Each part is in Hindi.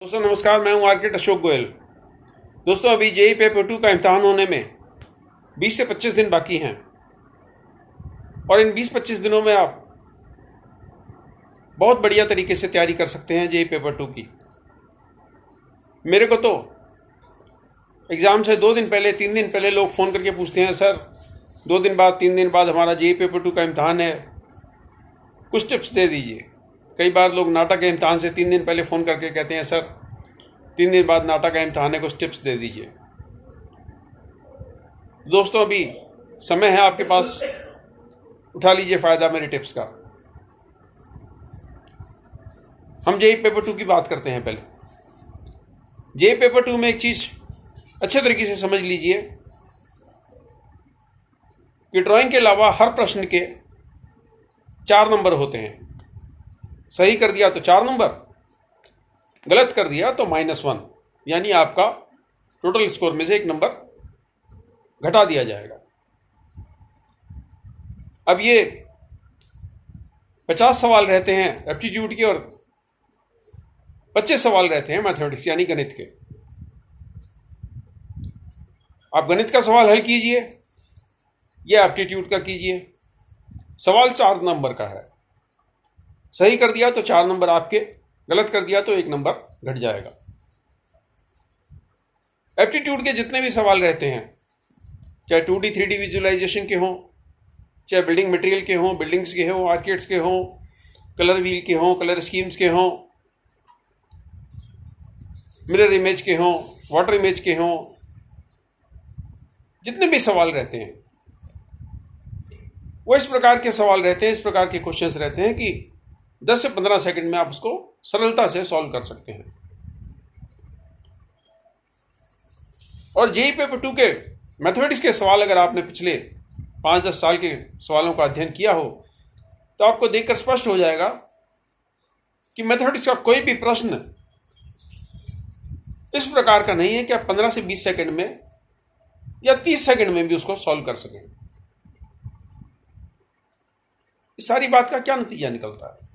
दोस्तों नमस्कार, मैं हूं आर्किटेक्ट अशोक गोयल। दोस्तों अभी जेईई पेपर 2 का इम्तहान होने में 20 से 25 दिन बाकी हैं और इन 20-25 दिनों में आप बहुत बढ़िया तरीके से तैयारी कर सकते हैं जेईई पेपर 2 की। मेरे को तो एग्ज़ाम से 2 दिन पहले 3 दिन पहले लोग फ़ोन करके पूछते हैं, सर 2 दिन बाद 3 दिन बाद हमारा जेईई पेपर 2 का इम्तहान है, कुछ टिप्स दे दीजिए। कई बार लोग नाटा के इम्तहान से 3 दिन पहले फ़ोन करके कहते हैं, सर 3 दिन बाद नाटा का इम्तहान है, कुछ टिप्स दे दीजिए। दोस्तों अभी समय है आपके पास, उठा लीजिए फ़ायदा मेरे टिप्स का। हम जेईई पेपर 2 की बात करते हैं। पहले जेईई पेपर 2 में एक चीज़ अच्छे तरीके से समझ लीजिए कि ड्राइंग के अलावा हर प्रश्न के 4 नंबर होते हैं। सही कर दिया तो 4 नंबर, गलत कर दिया तो -1, यानी आपका टोटल स्कोर में से 1 नंबर घटा दिया जाएगा। अब ये 50 सवाल रहते हैं एप्टीट्यूड के और 25 सवाल रहते हैं मैथमेटिक्स यानी गणित के। आप गणित का सवाल हल कीजिए या एप्टीट्यूड का कीजिए, सवाल 4 नंबर का है। सही कर दिया तो 4 नंबर आपके, गलत कर दिया तो 1 नंबर घट जाएगा। एप्टीट्यूड के जितने भी सवाल रहते हैं, चाहे 2D 3D विजुअलाइजेशन के हों, चाहे बिल्डिंग मटेरियल के हों, बिल्डिंग्स के हों, आर्किटेक्ट्स के हों, कलर व्हील के हों, कलर स्कीम्स के हों, मिरर इमेज के हों, वाटर इमेज के हों, जितने भी सवाल रहते हैं वो इस प्रकार के सवाल रहते हैं, इस प्रकार के क्वेश्चंस रहते हैं कि 10 से 15 सेकंड में आप उसको सरलता से सॉल्व कर सकते हैं। और जेईई पेपर 2 के मैथमेटिक्स के सवाल अगर आपने पिछले 5-10 साल के सवालों का अध्ययन किया हो तो आपको देखकर स्पष्ट हो जाएगा कि मैथमेटिक्स का कोई भी प्रश्न इस प्रकार का नहीं है कि आप 15 से 20 सेकंड में या 30 सेकंड में भी उसको सॉल्व कर सकें। इस सारी बात का क्या नतीजा निकलता है?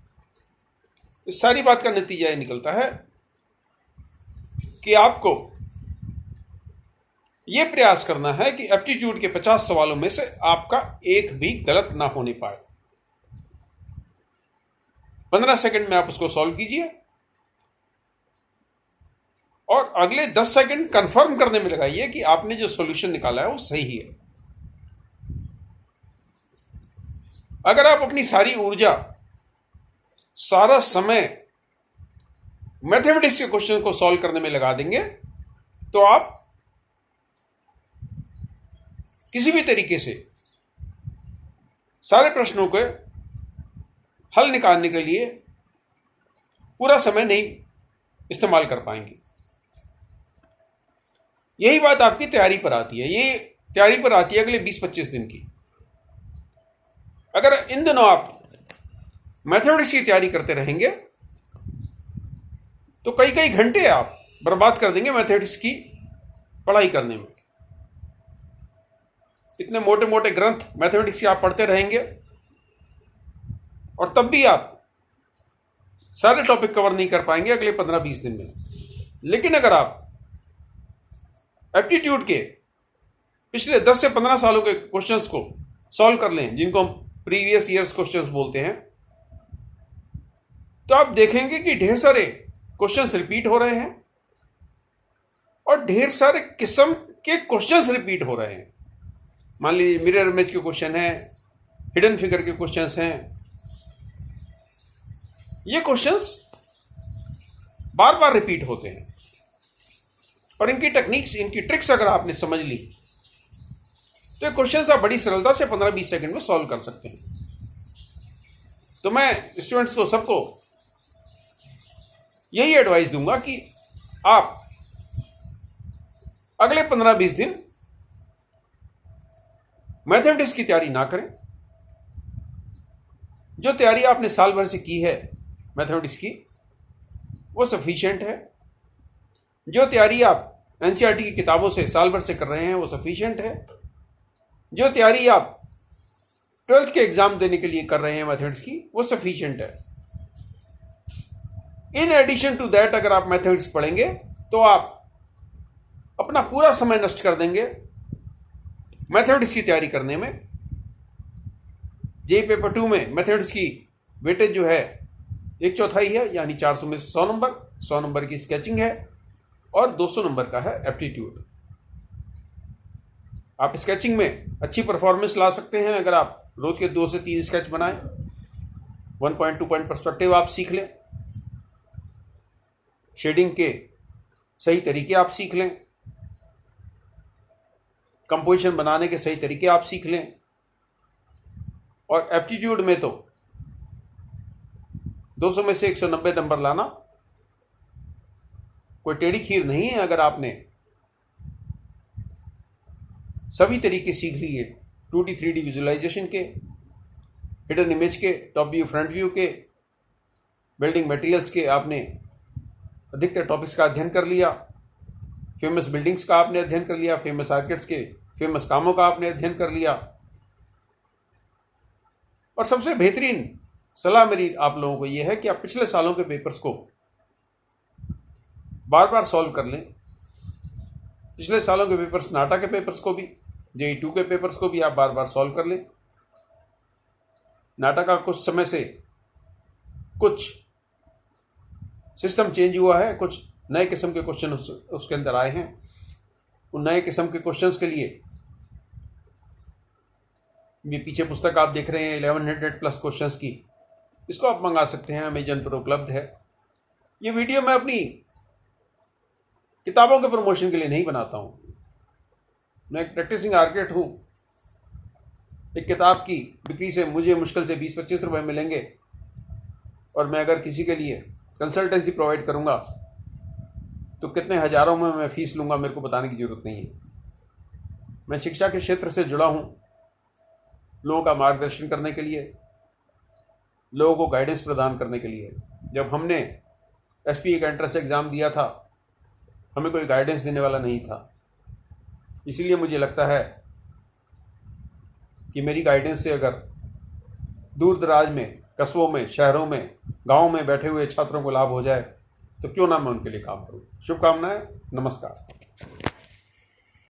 इस सारी बात का नतीजा ये निकलता है कि आपको यह प्रयास करना है कि एप्टीट्यूड के 50 सवालों में से आपका एक भी गलत ना होने पाए। 15 सेकंड में आप उसको सॉल्व कीजिए और अगले 10 सेकंड कंफर्म करने में लगाइए कि आपने जो सॉल्यूशन निकाला है वो सही है। अगर आप अपनी सारी ऊर्जा, सारा समय मैथमेटिक्स के क्वेश्चन को सॉल्व करने में लगा देंगे तो आप किसी भी तरीके से सारे प्रश्नों के हल निकालने के लिए पूरा समय नहीं इस्तेमाल कर पाएंगे। यही बात आपकी तैयारी पर आती है। ये तैयारी पर आती है अगले 20-25 दिन की। अगर इन दिनों आप मैथमेटिक्स की तैयारी करते रहेंगे तो कई कई घंटे आप बर्बाद कर देंगे मैथमेटिक्स की पढ़ाई करने में। इतने मोटे मोटे ग्रंथ मैथमेटिक्स के आप पढ़ते रहेंगे और तब भी आप सारे टॉपिक कवर नहीं कर पाएंगे अगले 15-20 दिन में। लेकिन अगर आप एप्टीट्यूड के पिछले 10 से 15 सालों के क्वेश्चंस को सॉल्व कर लें, जिनको हम प्रीवियस ईयर्स क्वेश्चंस बोलते हैं, तो आप देखेंगे कि ढेर सारे क्वेश्चंस रिपीट हो रहे हैं और ढेर सारे किस्म के क्वेश्चंस रिपीट हो रहे हैं। मान लीजिए मिरर इमेज के क्वेश्चन हैं, हिडन फिगर के क्वेश्चंस हैं। ये क्वेश्चंस बार बार रिपीट होते हैं और इनकी टेक्निक्स, इनकी ट्रिक्स अगर आपने समझ ली तो क्वेश्चंस आप बड़ी सरलता से 15-20 सेकंड में सॉल्व कर सकते हैं। तो मैं स्टूडेंट्स को, सबको यही एडवाइस दूंगा कि आप अगले 15-20 दिन मैथमेटिक्स की तैयारी ना करें। जो तैयारी आपने साल भर से की है मैथमेटिक्स की वो सफिशिएंट है। जो तैयारी आप एनसीईआरटी की किताबों से साल भर से कर रहे हैं वो सफिशिएंट है। जो तैयारी आप 12th के एग्जाम देने के लिए कर रहे हैं मैथमेटिक्स की वो सफिशिएंट है। इन एडिशन टू दैट अगर आप मैथमेटिक्स पढ़ेंगे तो आप अपना पूरा समय नष्ट कर देंगे मैथमेटिक्स की तैयारी करने में। जेईई पेपर 2 में मैथमेटिक्स की वेटेज जो है 1/4 है, यानी 400 में से 100 नंबर की स्केचिंग है और 200 नंबर का है एप्टीट्यूड। आप स्केचिंग में अच्छी परफॉर्मेंस ला सकते हैं अगर आप रोज के 2 से 3 स्केच बनाएं, 1 पॉइंट 2 पॉइंट पर्सपेक्टिव आप सीख लें, शेडिंग के सही तरीके आप सीख लें, कंपोजिशन बनाने के सही तरीके आप सीख लें। और एप्टीट्यूड में तो 200 में से 190 नंबर लाना कोई टेढ़ी खीर नहीं है अगर आपने सभी तरीके सीख लिए, 2D 3D विजुअलाइजेशन के, हिडन इमेज के, टॉप व्यू फ्रंट व्यू के, बिल्डिंग मटेरियल्स के, आपने अधिकतर टॉपिक्स का अध्ययन कर लिया, फेमस बिल्डिंग्स का आपने अध्ययन कर लिया, फेमस आर्किटेक्ट्स के फेमस कामों का आपने अध्ययन कर लिया। और सबसे बेहतरीन सलाह मेरी आप लोगों को यह है कि आप पिछले सालों के पेपर्स को बार बार सॉल्व कर लें। पिछले सालों के पेपर्स, नाटा के पेपर्स को भी, जेईई 2 के पेपर्स को भी आप बार बार सॉल्व कर लें। नाटा का कुछ समय से कुछ सिस्टम चेंज हुआ है, कुछ नए किस्म के क्वेश्चन उसके अंदर आए हैं। उन नए किस्म के क्वेश्चंस के लिए ये पीछे पुस्तक आप देख रहे हैं 1100+ क्वेश्चंस की, इसको आप मंगा सकते हैं, अमेजन पर उपलब्ध है। ये वीडियो मैं अपनी किताबों के प्रमोशन के लिए नहीं बनाता हूँ। मैं एक प्रैक्टिसिंग आर्किटेक्ट हूँ। एक किताब की बिक्री से मुझे मुश्किल से 20-25 रुपए मिलेंगे और मैं अगर किसी के लिए कंसल्टेंसी प्रोवाइड करूँगा तो कितने हज़ारों में मैं फीस लूँगा, मेरे को बताने की ज़रूरत नहीं है। मैं शिक्षा के क्षेत्र से जुड़ा हूँ, लोगों का मार्गदर्शन करने के लिए, लोगों को गाइडेंस प्रदान करने के लिए। जब हमने SPA का एंट्रेंस एग्ज़ाम दिया था, हमें कोई गाइडेंस देने वाला नहीं था। इसीलिए मुझे लगता है कि मेरी गाइडेंस से अगर दूर दराज में, कस्बों में, शहरों में, गाँव में बैठे हुए छात्रों को लाभ हो जाए तो क्यों ना मैं उनके लिए काम करूँ। शुभकामनाएं, नमस्कार।